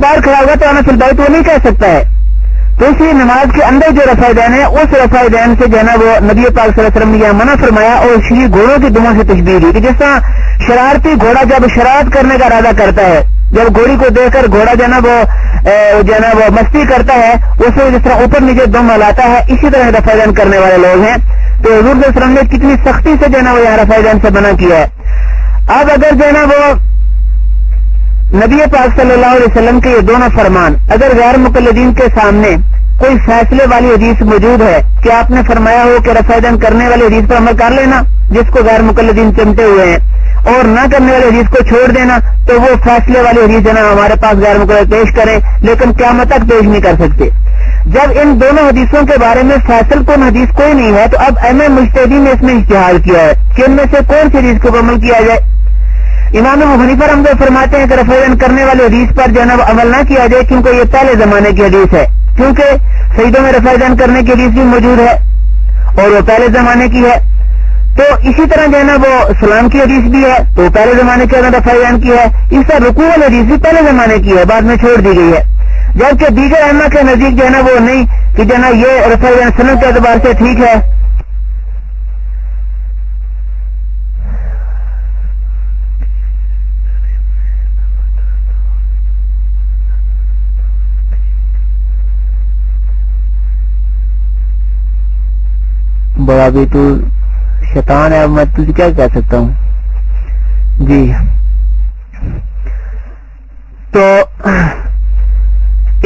باہر کھڑا ہوگا تو انا فی البیت وہ نہیں کہہ سکتا ہے. تو اس لیے نماز کے اندر جو رفع دین ہے اس رفع دین سے جو ہے نا وہ نبی پاک صلی اللہ علیہ وسلم نے یہاں منع فرمایا. اور شری گھوڑوں کی دموں سے تشبیہ دی کہ جس طرح شرارتی گھوڑا جب شرارت کرنے کا ارادہ کرتا ہے, جب گھوڑی کو دیکھ کر گھوڑا جو ہے وہ مستی کرتا ہے, اسے جس طرح اوپر نیچے دم ہلاتا ہے, اسی طرح رفع دین کرنے والے لوگ ہیں. تو حضور صلی اللہ علیہ وسلم نے کتنی سختی سے جو ہے نا وہ یہاں رفع دین سے منع کیا ہے. اب اگر جو ہے نا وہ نبی پاک صلی اللہ علیہ وسلم کے یہ دونوں فرمان اگر غیر مقلدین کے سامنے کوئی فیصلے والی حدیث موجود ہے کہ آپ نے فرمایا ہو کہ رفع دین کرنے والی حدیث پر عمل کر لینا جس کو غیر مقلدین چمٹے ہوئے ہیں, اور نہ کرنے والی حدیث کو چھوڑ دینا, تو وہ فیصلے والی حدیث ہے نا ہمارے پاس غیر مقلد پیش کریں, لیکن قیامت تک پیش نہیں کر سکتے. جب ان دونوں حدیثوں کے بارے میں فیصل کن حدیث کوئی نہیں ہے تو اب ایم مجتہدین نے اس میں اجتہاد کیا ہے کہ ان میں سے کون سی حدیث کو عمل کیا جائے. امام ابو حنیفہ رحمۃ اللہ فرماتے ہیں کہ رفع دین کرنے والی حدیث پر جو ہے نا عمل نہ کیا جائے کیونکہ یہ پہلے زمانے کی حدیث ہے, کیونکہ سجدوں میں رفع دین کرنے کی حدیث بھی موجود ہے اور وہ پہلے زمانے کی ہے. تو اسی طرح جو ہے نا وہ سلام کی حدیث بھی ہے تو پہلے زمانے کے اندر رفع دین کی ہے. اس طرح رکوع والی حدیث بھی پہلے زمانے کی ہے, بعد میں چھوڑ دی گئی ہے. جبکہ دیگر ائمہ کے نزدیک جو ہے نا وہ نہیں کہ جو ہے نا یہ رفع دین سنت کے اعتبار سے ٹھیک ہے. بڑا بھی تو شیطان ہے, میں تجھے کیا کہہ سکتا ہوں جی. تو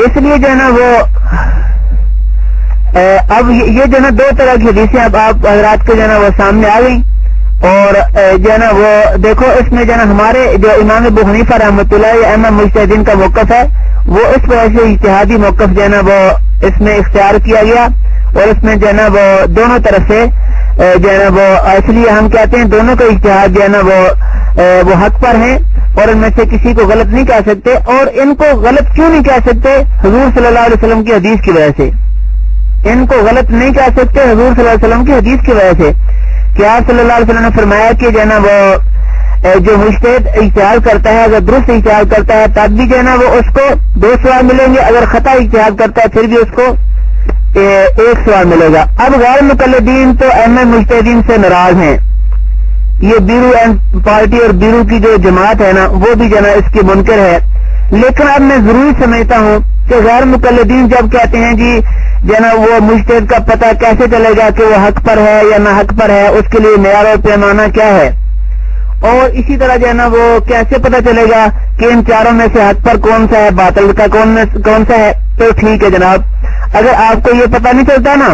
اس لیے جو ہے نا وہ اب یہ جو ہے نا دو طرح کی حدیثیں اب آپ حضرات کے جو ہے نا وہ سامنے آ گئی. اور جو ہے نا وہ دیکھو اس میں جو ہے نا ہمارے جو امام ابو حنیفہ رحمۃ اللہ یا امام مجتہدین کا موقف ہے وہ اس وجہ سے اجتہادی موقف جو ہے نا وہ اس میں اختیار کیا گیا, اور اس میں جو ہے نا وہ دونوں طرف سے جو ہے نا وہ اس لیے ہم کہتے ہیں دونوں کا اجتہاد جو ہے نا وہ حق پر ہیں اور ان میں سے کسی کو غلط نہیں کہہ سکتے. اور ان کو غلط کیوں نہیں کہہ سکتے؟ حضور صلی اللہ علیہ وسلم کی حدیث کی وجہ سے. ان کو غلط نہیں کہہ سکتے حضور صلی اللہ علیہ وسلم کی حدیث کی وجہ سے کہ آپ صلی اللہ علیہ وسلم نے فرمایا کہ جو ہے نا وہ جو مجتہد اجتہاد کرتا ہے اگر درست اجتہاد کرتا ہے تب بھی جو ہے نا وہ اس کو 2 ثواب ملیں گے, اگر خطا اجتہاد کرتا ہے پھر بھی اس کو 1 ثواب ملے گا. اب غیر مقلدین تو ایم مجتہدین سے ناراض ہیں. یہ بیرو اینڈ پارٹی اور بیرو کی جو جماعت ہے نا وہ بھی جو ہے نا اس کی منکر ہے. لیکن اب میں ضروری سمجھتا ہوں کہ غیر مقلدین جب کہتے ہیں جی جو ہے نا وہ مجتہد کا پتہ کیسے چلے گا کہ وہ حق پر ہے یا نہ حق پر ہے, اس کے لیے معیار اور پیمانہ کیا ہے, اور اسی طرح جو ہے نا وہ کیسے پتہ چلے گا کہ ان چاروں میں سے حق پر کون سا ہے, باطل کا کون سا ہے. تو ٹھیک ہے جناب, اگر آپ کو یہ پتہ نہیں چلتا نا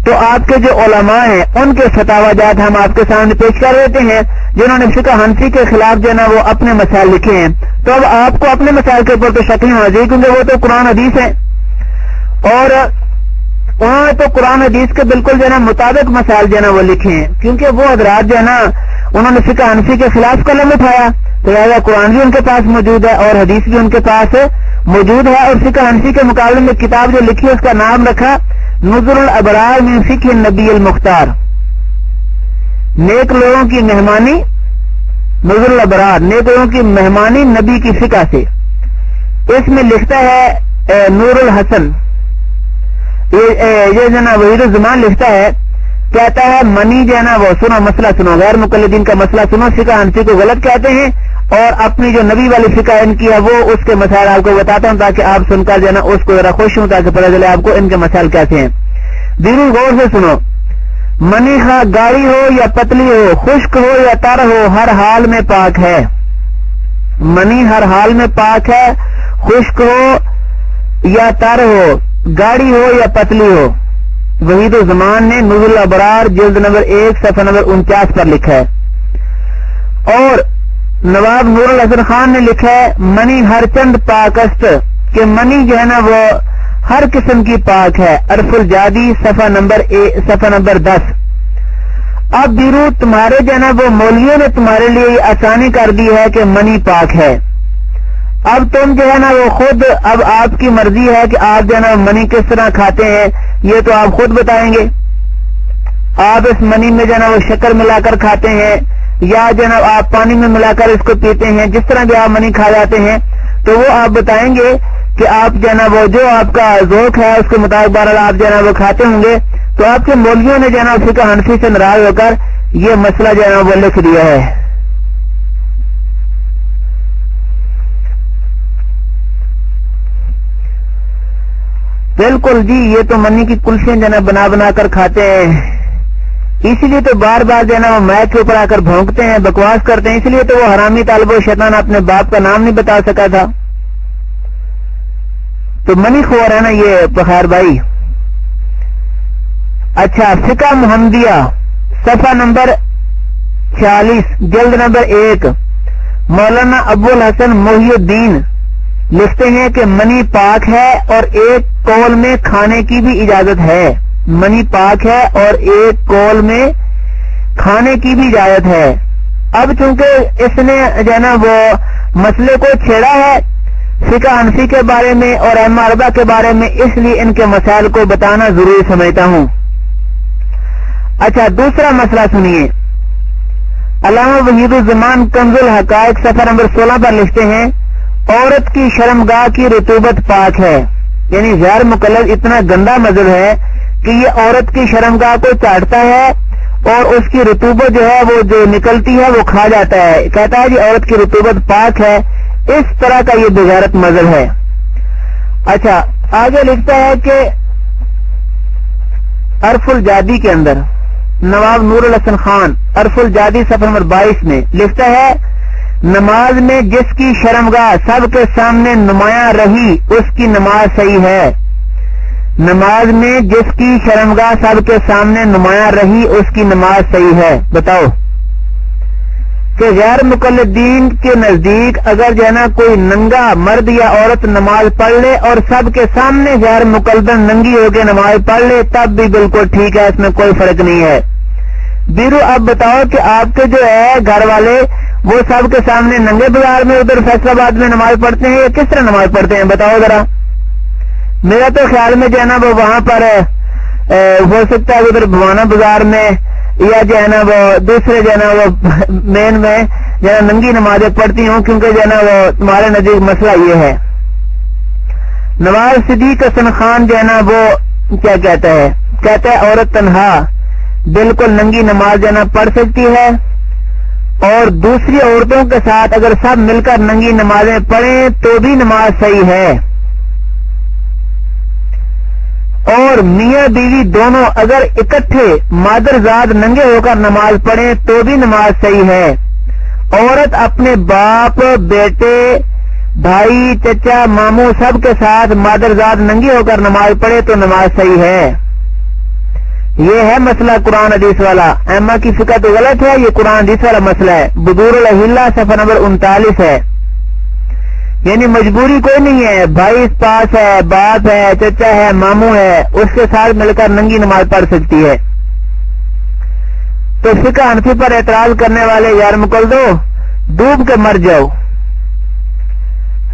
تو آپ کے جو علماء ہیں ان کے فتاوی جات ہم آپ کے سامنے پیش کر دیتے ہیں جنہوں نے فقہ حنفی کے خلاف جو ہے نا وہ اپنے مسائل لکھے ہیں. تو اب آپ کو اپنے مسائل کے اوپر تو شک نہیں ہونا چاہیے کیونکہ وہ تو قرآن حدیث ہے, اور انہوں نے تو قرآن حدیث کے بالکل جو ہے نا مطابق مسائل جو ہے نا وہ لکھے ہیں. کیونکہ وہ حضرات جو ہے نا انہوں نے فقہ حنفی کے خلاف قلم اٹھایا تو لہٰذا قرآن بھی ان کے پاس موجود ہے اور حدیث بھی ان کے پاس موجود ہے. اور فقہ حنفی کے مقابلے میں کتاب جو لکھی اس کا نام رکھا نظر الابرار من فقہ النبی المختار, نیک لوگوں کی مہمانی, نظر الابرار نیک لوگوں کی مہمانی نبی کی فقہ سے. اس میں لکھتا ہے نور الحسن, یہ جو ہے نا وحید الزمان لکھتا ہے, کہتا ہے منی جو ہے نا وہ سنو مسئلہ سنو, غیر مقلدین کا مسئلہ سنو, فقہ حنفی کو غلط کہتے ہیں اور اپنی جو نبی والی فقہ ان کی ہے وہ اس کے مسائل آپ کو بتاتا ہوں تاکہ آپ سن کر جو ہے نا اس کو ذرا خوش ہوں تاکہ پتہ چلے آپ کو ان کے مسائل کیسے ہیں. دینی غور سے سنو, منی خواہ گاڑی ہو یا پتلی ہو, خشک ہو یا تر ہو, ہر حال میں پاک ہے. منی ہر حال میں پاک ہے, خشک ہو یا تر ہو, گاڑی ہو یا پتلی ہو. وحید الزمان نے نزول الابرار جلد نمبر 1 صفحہ نمبر 49 پر لکھا ہے. اور نواب نور الحسن خان نے لکھا ہے منی ہر چند پاکست, کہ منی جو ہے نا وہ ہر قسم کی پاک ہے. عرف الجادی صفحہ نمبر 10. اب بیرو تمہارے جو ہے نا وہ مولویوں نے تمہارے لیے یہ آسانی کر دی ہے کہ منی پاک ہے. اب تم جو ہے نا وہ خود, اب آپ کی مرضی ہے کہ آپ جو ہے نا منی کس طرح کھاتے ہیں یہ تو آپ خود بتائیں گے. آپ اس منی میں جو ہے نا وہ شکر ملا کر کھاتے ہیں یا جو ہے نا آپ پانی میں ملا کر اس کو پیتے ہیں, جس طرح بھی آپ منی کھا جاتے ہیں تو وہ آپ بتائیں گے کہ آپ جو ہے نا وہ جو آپ کا ذوق ہے اس کے مطابق بہرحال آپ جو ہے نا وہ کھاتے ہوں گے، تو آپ کے مولویوں نے جو ہے نا فقہ حنفی سے ناراض ہو کر یہ مسئلہ جو ہے نا وہ لکھ دیا ہے۔ بالکل جی، یہ تو منی کی کلفیاں جو ہے نا بنا بنا کر کھاتے ہیں، اسی لیے تو بار بار جو ہے نا وہ میچ کے اوپر آ کر بھونکتے ہیں، بکواس کرتے ہیں، اس لیے تو وہ حرامی طالب و شیطان اپنے باپ کا نام نہیں بتا سکا تھا۔ تو منی خور ہے نا یہ بخیر بھائی۔ اچھا، فقہ محمدیہ صفحہ نمبر 46 جلد نمبر 1 مولانا ابو الحسن محی الدین لکھتے ہیں کہ منی پاک ہے اور ایک قول میں کھانے کی بھی اجازت ہے۔ منی پاک ہے اور ایک قول میں کھانے کی بھی اجازت ہے۔ اب چونکہ اس نے جو ہے نا وہ مسئلے کو چھیڑا ہے فقہ حنفی کے بارے میں اور ائمہ اربعہ کے بارے میں، اس لیے ان کے مسائل کو بتانا ضروری سمجھتا ہوں۔ اچھا، دوسرا مسئلہ سنیے۔ علامہ وحید الزمان کنز الحقائق صفحہ نمبر 16 پر لکھتے ہیں عورت کی شرمگاہ کی رطوبت پاک ہے، یعنی غیر مقلد اتنا گندا مذہب ہے کہ یہ عورت کی شرمگاہ کو چاٹتا ہے اور اس کی رطوبت جو ہے وہ جو نکلتی ہے وہ کھا جاتا ہے، کہتا ہے جی عورت کی رطوبت پاک ہے۔ اس طرح کا یہ بغیرت مذہب ہے۔ اچھا، آگے لکھتا ہے کہ عرف الجادی کے اندر نواب نور الحسن خان عرف الجادی صفحہ نمبر 22 میں لکھتا ہے نماز میں جس کی شرمگاہ سب کے سامنے نمایاں رہی اس کی نماز صحیح ہے۔ نماز میں جس کی شرمگاہ سب کے سامنے نمایاں رہی اس کی نماز صحیح ہے۔ بتاؤ کہ غیر مقلدین کے نزدیک اگر جو ہے نا کوئی ننگا مرد یا عورت نماز پڑھ لے اور سب کے سامنے غیر مقلدن ننگی ہو کے نماز پڑھ لے تب بھی بالکل ٹھیک ہے، اس میں کوئی فرق نہیں ہے۔ بیرو اب بتاؤ کہ آپ کے جو ہے گھر والے وہ سب کے سامنے ننگے بازار میں ادھر فیصل آباد میں نماز پڑھتے ہیں یا کس طرح نماز پڑھتے ہیں؟ بتاؤ ذرا۔ میرا تو خیال میں جو ہے نا وہ وہاں پر ہو سکتا ہے ادھر بھوانا بازار میں یا جو ہے نا وہ دوسرے جو ہے نا وہ مین میں جو ہے ننگی نمازیں پڑھتی ہوں، کیونکہ جو ہے نا وہ تمہارے نزدیک مسئلہ یہ ہے۔ نواز صدیق حسن خان جو ہے نا وہ کیا کہتا ہے؟ کہتا ہے عورت تنہا بالکل ننگی نماز جو ہے نا پڑھ سکتی ہے اور دوسری عورتوں کے ساتھ اگر سب مل کر ننگی نمازیں پڑھیں تو بھی نماز صحیح ہے، اور میاں بیوی دونوں اگر اکٹھے مادرزاد ننگے ہو کر نماز پڑھیں تو بھی نماز صحیح ہے۔ عورت اپنے باپ، بیٹے، بھائی، چچا، ماموں سب کے ساتھ مادرزاد ننگی ہو کر نماز پڑھے تو نماز صحیح ہے۔ یہ ہے مسئلہ قرآن حدیث والا۔ ایما کی فقہ تو غلط ہے، یہ قرآن حدیث والا مسئلہ ہے۔ بدور الحلہ صفحہ نمبر 39 ہے، یعنی مجبوری کوئی نہیں ہے، بھائی اس پاس ہے، باپ ہے، چچا ہے، ماموں ہے، اس کے ساتھ مل کر ننگی نماز پڑھ سکتی ہے۔ تو فقہ حنفی پر اعتراض کرنے والے غیر مقلدو ڈوب کے مر جاؤ۔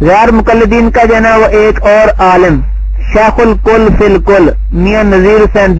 غیر مقلدین کا جو ہے نا وہ ایک اور عالم شیخ الکل فی الکل میاں نذیر حسین